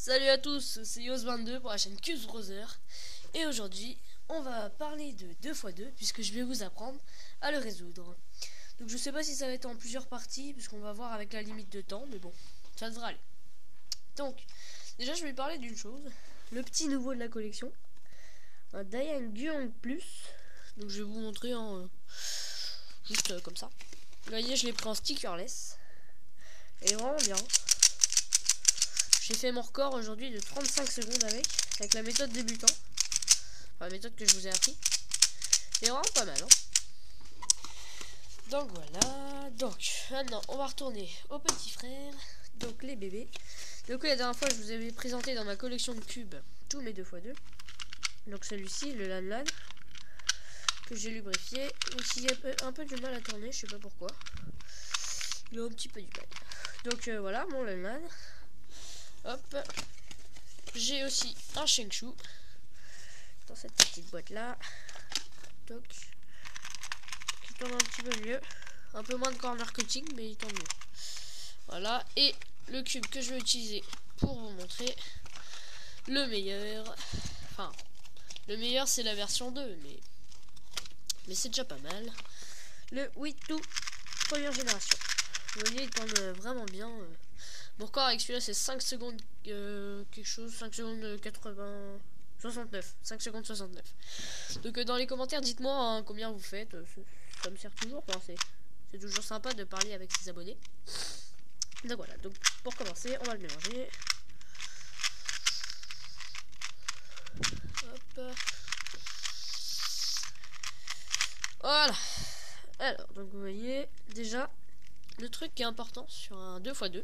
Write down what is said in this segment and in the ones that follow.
Salut à tous, c'est Yos22 pour la chaîne Cuse Browser. Et aujourd'hui, on va parler de 2x2 puisque je vais vous apprendre à le résoudre. Donc je sais pas si ça va être en plusieurs parties puisqu'on va voir avec la limite de temps, mais bon, ça devrait aller. Donc, déjà je vais parler d'une chose, le petit nouveau de la collection, un Diane Guang Plus. Donc je vais vous montrer juste comme ça. Vous voyez, je l'ai pris en stickerless. Elle est vraiment bien. J'ai fait mon record aujourd'hui de 35 secondes avec la méthode débutant. Enfin, la méthode que je vous ai appris. C'est vraiment pas mal, hein. Donc voilà. Donc maintenant on va retourner au petit frère. Donc les bébés. Donc la dernière fois je vous avais présenté dans ma collection de cubes tous mes 2x2. Donc celui-ci, le Lan que j'ai lubrifié. Il a un peu du mal à tourner, je sais pas pourquoi. Il a un petit peu du mal. Donc voilà mon Lan. Hop. J'ai aussi un Shengshu dans cette petite boîte là. Toc. Qui tourne un petit peu mieux. Un peu moins de corner cutting, mais il tourne mieux. Voilà. Et le cube que je vais utiliser pour vous montrer. Le meilleur. Enfin, le meilleur c'est la version 2, mais c'est déjà pas mal. Le Witu première génération. Vous voyez, il tourne vraiment bien. Mon record avec celui-là c'est 5 secondes quelque chose, 5 secondes 80, 69, 5 secondes 69. Donc dans les commentaires dites-moi hein, combien vous faites, ça me sert toujours, enfin, c'est toujours sympa de parler avec ses abonnés. Donc voilà, donc pour commencer on va le mélanger. Hop. Voilà. Alors donc vous voyez déjà le truc qui est important sur un 2x2.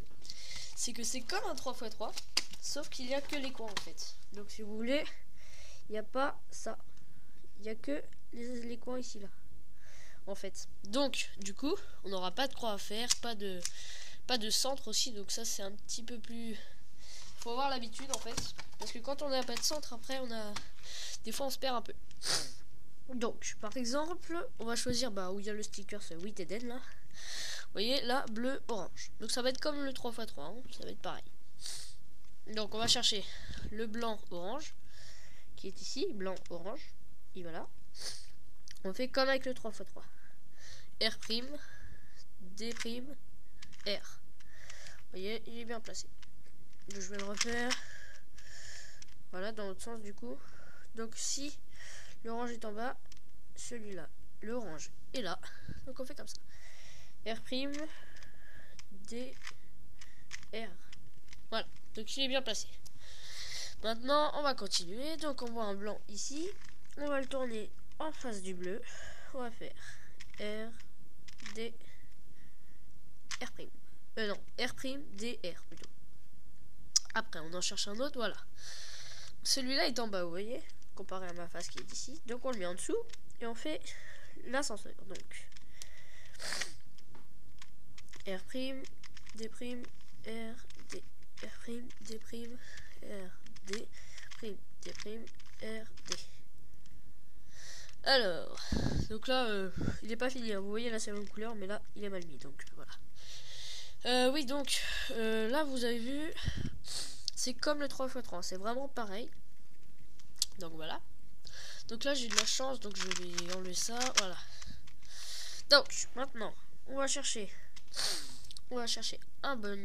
C'est que c'est comme un 3x3, sauf qu'il n'y a que les coins en fait. Donc si vous voulez, il n'y a pas ça. Il n'y a que les coins ici là. En fait. Donc du coup, on n'aura pas de croix à faire, pas de centre aussi. Donc ça c'est un petit peu plus... Faut avoir l'habitude en fait. Parce que quand on n'a pas de centre, après des fois on se perd un peu. Donc par exemple, on va choisir où il y a le sticker, c'est Wheat Eden là. Vous voyez là, bleu, orange. Donc ça va être comme le 3x3, hein, ça va être pareil. Donc on va chercher le blanc orange qui est ici, blanc orange. Et voilà. On fait comme avec le 3x3. R', D', R. Vous voyez, il est bien placé. Donc je vais le refaire. Voilà, dans l'autre sens du coup. Donc si l'orange est en bas, celui-là, l'orange est là. Donc on fait comme ça. R', D, R. Voilà, donc il est bien placé. Maintenant, on va continuer. Donc on voit un blanc ici. On va le tourner en face du bleu. On va faire R, D, R'. Non, R', D, R plutôt. Après, on en cherche un autre, voilà. Celui-là est en bas, vous voyez, comparé à ma face qui est ici. Donc on le met en dessous et on fait l'ascenseur. Donc R', D', R, D, R', D', R, D, D', R, D. Alors, donc là, il n'est pas fini. Hein. Vous voyez là c'est la même couleur, mais là il est mal mis. Donc voilà. Oui, donc là vous avez vu, c'est comme le 3x3. C'est vraiment pareil. Donc voilà. Donc là j'ai de la chance, donc je vais enlever ça. Voilà. Donc maintenant, on va chercher un bon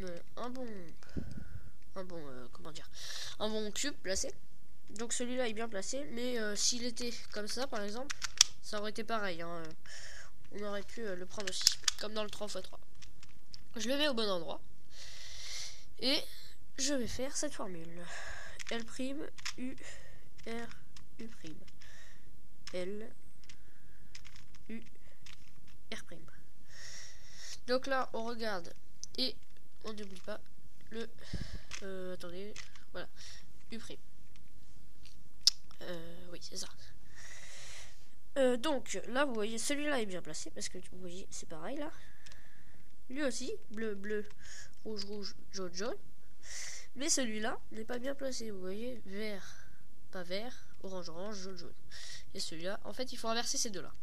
cube placé. Donc celui-là est bien placé, mais s'il était comme ça par exemple, ça aurait été pareil, hein. On aurait pu le prendre aussi, comme dans le 3x3. Je le mets au bon endroit et je vais faire cette formule. L', U, R, U'. L, U, R'. Donc là on regarde et on n'oublie pas le attendez, voilà, U'. Oui, c'est ça. Donc là vous voyez celui-là est bien placé parce que vous voyez c'est pareil là. Lui aussi, bleu, bleu, rouge, rouge, jaune, jaune. Mais celui-là n'est pas bien placé, vous voyez, vert, pas vert, orange, orange, jaune, jaune. Et celui-là, en fait il faut inverser ces deux-là.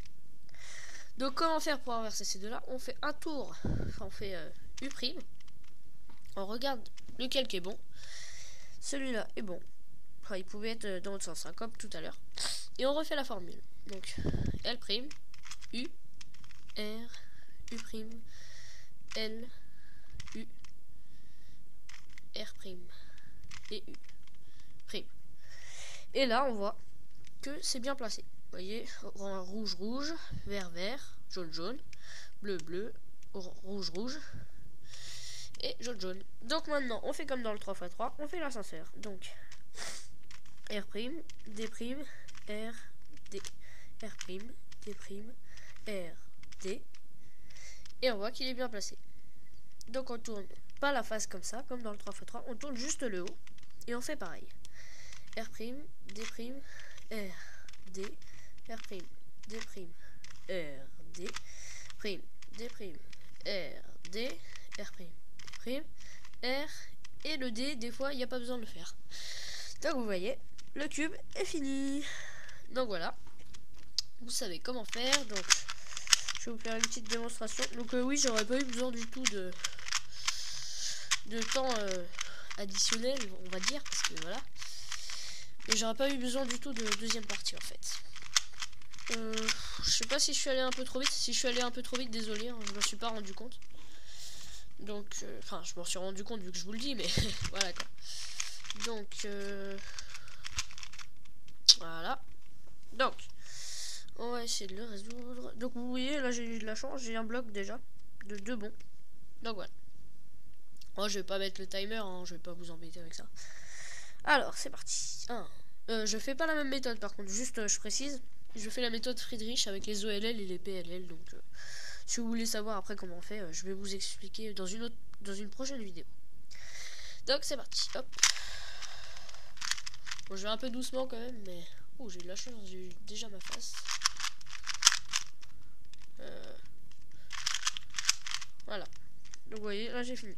Donc comment faire pour inverser ces deux-là? On fait un tour, enfin on fait U'. On regarde lequel qui est bon. celui-là est bon. Enfin, il pouvait être dans l'autre sens, hein, comme tout à l'heure. Et on refait la formule. Donc, L', U, R, U', L, U, R' et U'. Et là, on voit que c'est bien placé. Vous voyez, rouge, rouge, vert, vert, jaune, jaune, bleu, bleu, rouge, rouge et jaune, jaune. Donc maintenant, on fait comme dans le 3x3, on fait l'ascenseur. Donc, R', D', R, D, R', D', R, D. Et on voit qu'il est bien placé. Donc on tourne pas la face comme ça, comme dans le 3x3, on tourne juste le haut. Et on fait pareil. R', D', R, D, R', D', R, D, D', R, D, R', R, et le D, des fois, il n'y a pas besoin de le faire. Donc vous voyez, le cube est fini. Donc voilà, vous savez comment faire. Donc je vais vous faire une petite démonstration. Donc oui, j'aurais pas eu besoin du tout de temps additionnel, on va dire, parce que voilà. Et j'aurais pas eu besoin du tout de deuxième partie en fait. Je sais pas si je suis allé un peu trop vite. Si je suis allé un peu trop vite, désolé, hein, je me suis pas rendu compte. Donc, enfin, je m'en suis rendu compte vu que je vous le dis, mais voilà quoi. Donc, voilà. Donc, on va essayer de le résoudre. Donc, vous voyez, là j'ai eu de la chance, j'ai un bloc déjà de 2 bons. Donc voilà. Moi, je vais pas mettre le timer, hein, je vais pas vous embêter avec ça. Alors, c'est parti. Je fais pas la même méthode par contre, juste je précise. Je fais la méthode Friedrich avec les OLL et les PLL. Donc, si vous voulez savoir après comment on fait, je vais vous expliquer dans une prochaine vidéo. Donc, c'est parti. Hop. Bon, je vais un peu doucement quand même, mais... Oh, j'ai de la chance, j'ai eu déjà ma face. Voilà. Donc, vous voyez, là j'ai fini.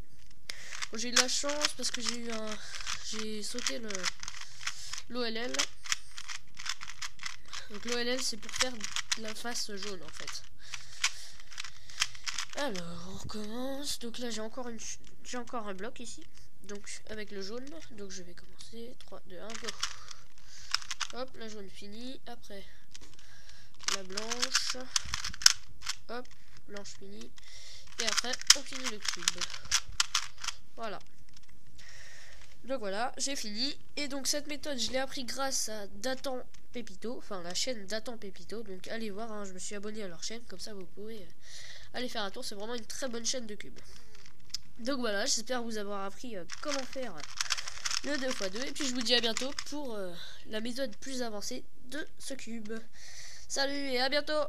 Bon, j'ai eu de la chance parce que j'ai sauté l'OLL. Donc l'OLL c'est pour faire la face jaune en fait. Alors on recommence. Donc là j'ai encore un bloc ici. Donc avec le jaune. Donc je vais commencer. 3, 2, 1, go. Hop, la jaune finie. Après la blanche. Hop, blanche finie. Et après on finit le cube. Voilà. Donc voilà, j'ai fini. Et donc cette méthode, je l'ai appris grâce à Datan Pépito, enfin la chaîne Datan Pépito. Donc allez voir, hein, je me suis abonné à leur chaîne, comme ça vous pouvez aller faire un tour. C'est vraiment une très bonne chaîne de cubes. Donc voilà, j'espère vous avoir appris comment faire le 2x2. Et puis je vous dis à bientôt pour la méthode plus avancée de ce cube. Salut et à bientôt!